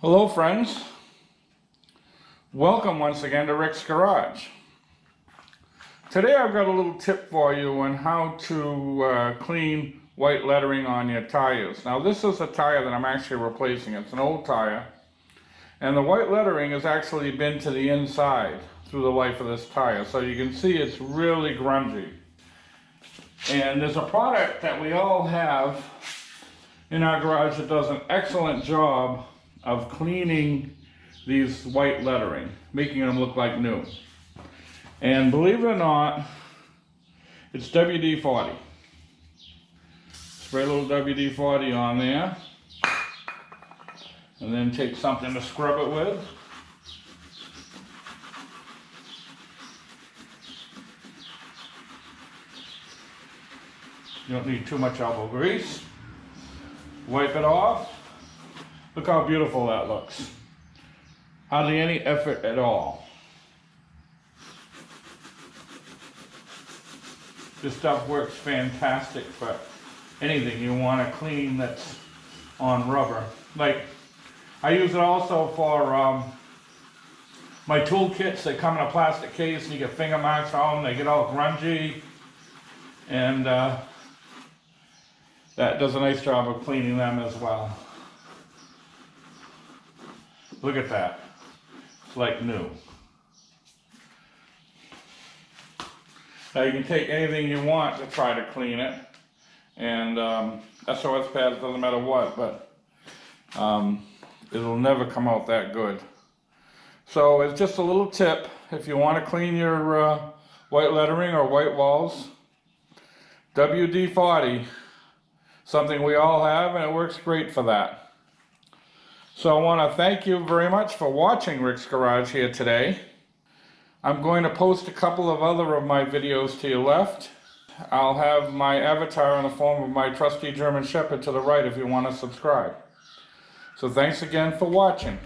Hello friends, welcome once again to Rick's Garage. Today I've got a little tip for you on how to clean white lettering on your tires. Now this is a tire that I'm actually replacing. It's an old tire and the white lettering has actually been to the inside through the life of this tire, so you can see it's really grungy. And there's a product that we all have in our garage that does an excellent job of cleaning these white lettering, making them look like new. And believe it or not, it's WD-40. Spray a little WD-40 on there, and then take something to scrub it with. You don't need too much elbow grease. Wipe it off. Look how beautiful that looks. Hardly any effort at all. This stuff works fantastic for anything you want to clean that's on rubber. Like, I use it also for my tool kits. They come in a plastic case and you get finger marks on them. They get all grungy. And that does a nice job of cleaning them as well. Look at that. It's like new. Now you can take anything you want to try to clean it. And SOS pads, doesn't matter what, but it'll never come out that good. So it's just a little tip. If you want to clean your white lettering or white walls, WD-40, something we all have, and it works great for that. So I want to thank you very much for watching Rick's Garage here today. I'm going to post a couple of other of my videos to your left. I'll have my avatar in the form of my trusty German Shepherd to the right if you want to subscribe. So thanks again for watching.